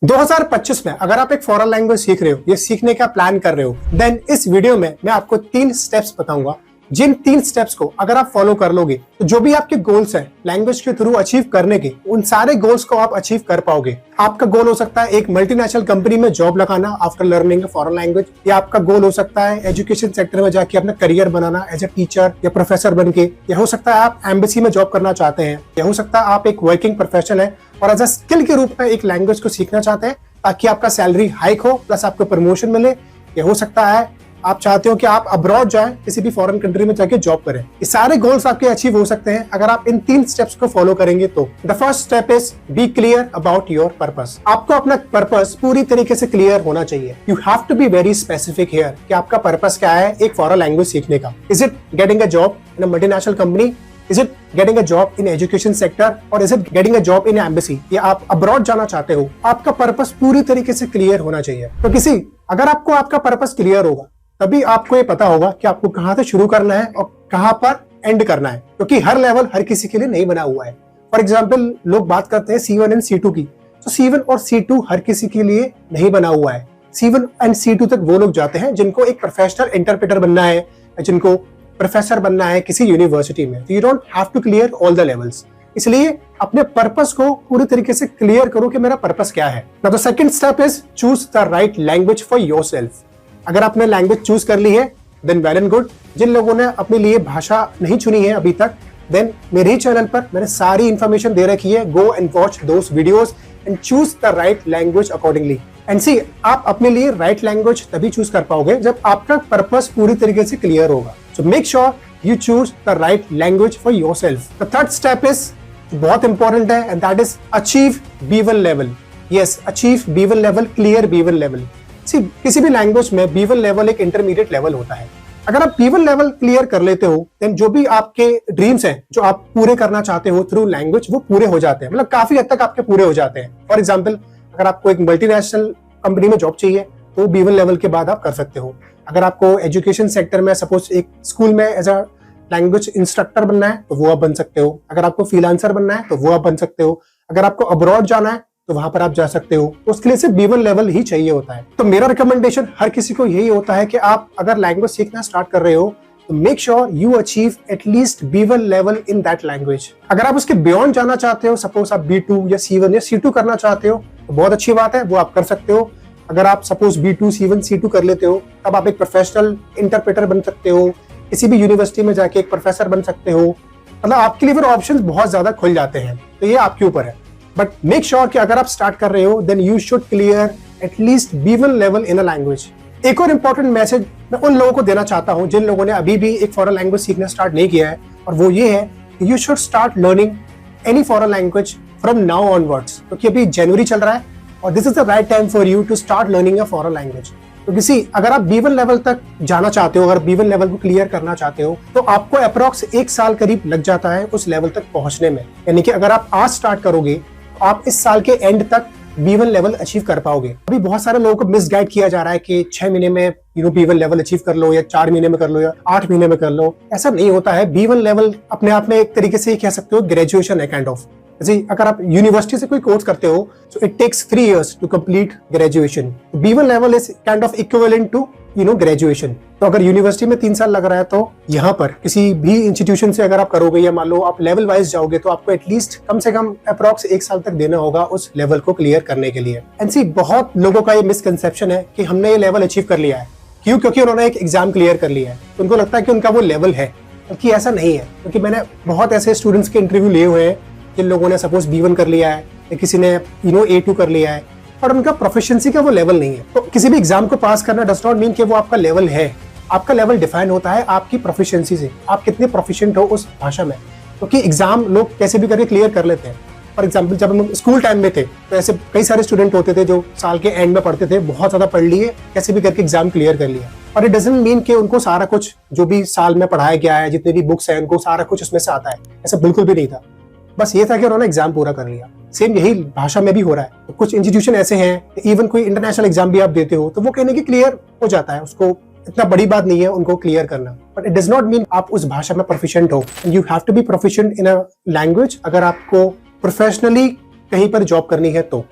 2025 में अगर आप एक फॉरेन लैंग्वेज सीख रहे हो या सीखने का प्लान कर रहे हो, देन इस वीडियो में मैं आपको 3 स्टेप्स बताऊंगा। जिन 3 स्टेप्स को अगर आप फॉलो कर लोगे तो जो भी आपके गोल्स हैं लैंग्वेज के थ्रू अचीव करने के, उन सारे गोल्स को आप अचीव कर पाओगे। आपका गोल हो सकता है एक मल्टीनेशनल कंपनी में जॉब लगाना आफ्टर लर्निंग फॉरेन लैंग्वेज, या आपका गोल हो सकता है एजुकेशन सेक्टर में जाके अपना करियर बनाना एज ए टीचर या प्रोफेसर बन के, या हो सकता है आप एम्बेसी में जॉब करना चाहते हैं, या हो सकता है आप एक वर्किंग प्रोफेशनल है और एज अ स्किल के रूप में एक लैंग्वेज को सीखना चाहते हैं ताकि आपका सैलरी हाइक हो प्लस आपको प्रमोशन मिले, या हो सकता है आप चाहते हो कि आप अब्रॉड जाएं, किसी भी फॉरेन कंट्री में जाके जॉब करें। ये सारे गोल्स आपके अचीव हो सकते हैं अगर आप इन 3 स्टेप्स को फॉलो करेंगे तो। The first step is be clear about your purpose. आपको अपना पर्पस पूरी तरीके से क्लियर होना चाहिए। You have to be very specific here कि आपका पर्पस क्या है एक फॉरेन लैंग्वेज सीखने का। Is it getting a job in a multinational company? Is it getting a job in education sector or is it getting a job in embassy? या आप abroad जाना चाहते हो? आपका पर्पस पूरी तरीके से क्लियर होना चाहिए। तो अगर आपको आपका पर्पस क्लियर होगा तभी आपको ये पता होगा कि आपको कहां से शुरू करना है और कहां पर एंड करना है, क्योंकि हर लेवल हर किसी के लिए नहीं बना हुआ है। फॉर एग्जाम्पल लोग बात करते हैं C1 एंड C2 की, तो C1 और C2 हर किसी के लिए नहीं बना हुआ है। C1 एंड C2 तक वो लोग जाते हैं जिनको एक प्रोफेशनल इंटरप्रेटर बनना है, जिनको प्रोफेसर बनना है किसी यूनिवर्सिटी में। You don't have to clear all the levels. इसलिए अपने पर्पस को पूरी तरीके से क्लियर करो कि मेरा पर्पस क्या है। Now the second step is choose the right language for yourself. अगर आपने लैंग्वेज चूज कर ली है देन वेल एंड गुड। जिन लोगों ने अपने लिए भाषा नहीं चुनी है अभी तक, देन मेरे ही चैनल पर मैंने सारी इंफॉर्मेशन दे रखी है। Go and watch those videos and choose the right language accordingly. And see, आप अपने लिए राइट लैंग्वेज तभी चूज कर पाओगे जब आपका पर्पस पूरी तरीके से क्लियर होगा। So make sure you choose the right language for yourself. The third step is बहुत important है and that is achieve B1 level. Yes, achieve B1 level, clear B1 level. See, किसी भी language में B1 level एक intermediate level होता है। अगर आप B1 level क्लियर कर लेते हो then जो भी आपके ड्रीम्स हैं जो आप पूरे करना चाहते हो थ्रू लैंग्वेज, वो पूरे हो जाते हैं। मतलब काफी हद तक आपके पूरे हो जाते हैं। फॉर एग्जाम्पल अगर आपको एक मल्टीनेशनल कंपनी में जॉब चाहिए तो B1 लेवल के बाद आप कर सकते हो। अगर आपको एजुकेशन सेक्टर में सपोज एक स्कूल में एज अ लैंग्वेज इंस्ट्रक्टर बनना है तो वो आप बन सकते हो। अगर आपको फ्रीलांसर बनना है तो वो आप बन सकते हो। अगर आपको अब्रॉड जाना है तो वहां पर आप जा सकते हो। तो उसके लिए सिर्फ B1 लेवल ही चाहिए होता है। तो मेरा रिकमेंडेशन हर किसी को यही होता है कि आप अगर लैंग्वेज सीखना स्टार्ट कर रहे हो तो make sure you achieve at least B1 level in that language. अगर आप उसके बियॉन्ड जाना चाहते हो, सपोज आप B2 या C1 या C2 करना चाहते हो तो बहुत अच्छी बात है, वो आप कर सकते हो। अगर आप सपोज B2, C1, C2 कर लेते हो तब आप एक प्रोफेशनल इंटरप्रेटर बन सकते हो, किसी भी यूनिवर्सिटी में जाके एक प्रोफेसर बन सकते हो। मतलब आपके लिए फिर ऑप्शंस बहुत ज्यादा खुल जाते हैं। तो ये आपके ऊपर है, बट मेक श्योर कि अगर आप स्टार्ट कर रहे हो then you should clear at least B1 level in a language. एक और इम्पोर्टेंट मैसेज मैं उन लोगों को देना चाहता हूँ जिन लोगों ने अभी भी एक फॉरेन लैंग्वेज सीखना स्टार्ट नहीं किया है, और वो ये है कि you should start learning any foreign language from now onwards, क्योंकि अभी जनवरी चल रहा है और this is the right time for you to start learning a foreign language. तो अगर आप B1 लेवल तक जाना चाहते हो, अगर B1 लेवल को क्लियर करना चाहते हो तो आपको अप्रोक्स 1 साल करीब लग जाता है उस लेवल तक पहुंचने में। यानी कि अगर आप आज स्टार्ट करोगे तो आप इस साल के एंड तक B1 लेवल अचीव कर पाओगे। अभी बहुत सारे लोगों को मिसगाइड किया जा रहा है कि 6 महीने में B1 लेवल अचीव कर लो, या 4 महीने में कर लो, या 8 महीने में कर लो। ऐसा नहीं होता है। B1 लेवल अपने आप में एक तरीके से कह सकते हो ग्रेजुएशन है काइंड ऑफ। जैसे अगर आप यूनिवर्सिटी से कोई कोर्स करते हो so it takes 3 years to complete graduation. B1 level is kind of equivalent to graduation. तो अगर यूनिवर्सिटी में 3 साल लग रहा है तो यहाँ पर किसी भी इंस्टीट्यूशन से अगर आप करोगे या मान लो आप लेवल वाइज जाओगे तो आपको एटलीस्ट कम से कम अप्रॉक्स 1 साल तक देना होगा उस लेवल को क्लियर करने के लिए। एंड सी, बहुत लोगों का ये मिसकंसेप्शन है कि हमने ये लेवल अचीव कर लिया है। क्यों? क्योंकि उन्होंने एक एग्जाम क्लियर कर लिया है तो उनको लगता है कि उनका वो लेवल है, क्योंकि ऐसा नहीं है। क्योंकि मैंने बहुत ऐसे स्टूडेंट्स के इंटरव्यू लिए हुए हैं जिन लोगों ने सपोज B1 कर लिया है या किसी ने A2 कर लिया है, पर उनका प्रोफिशिएंसी का वो लेवल नहीं है। तो किसी भी एग्जाम को पास करना डज नॉट मीन कि वो आपका लेवल है। आपका लेवल डिफाइन होता है आपकी प्रोफिशिएंसी से, आप कितने प्रोफिशिएंट हो उस भाषा में। क्योंकि एग्जाम लोग कैसे भी करके क्लियर कर लेते हैं। फॉर एग्जाम्पल जब हम स्कूल टाइम में थे तो ऐसे कई सारे स्टूडेंट होते थे जो साल के एंड में पढ़ते थे, बहुत ज्यादा पढ़ लिए, कैसे भी करके एग्जाम क्लियर कर लिया। और इट डजंट मीन कि उनको सारा कुछ जो भी साल में पढ़ाया गया है, जितने भी बुक्स हैं, उनको सारा कुछ उसमें से आता है। ऐसा बिल्कुल भी नहीं था। बस ये था कि उन्होंने एग्जाम पूरा कर लिया। सेम यही भाषा में भी हो रहा है। तो कुछ इंस्टीट्यूशन ऐसे हैं, इवन कोई इंटरनेशनल एग्जाम भी आप देते हो तो वो कहने की क्लियर हो जाता है, उसको इतना बड़ी बात नहीं है उनको क्लियर करना। But it does not mean आप उस भाषा में प्रोफिशिएंट हो। You have to be proficient in a language अगर आपको प्रोफेशनली कहीं पर जॉब करनी है तो।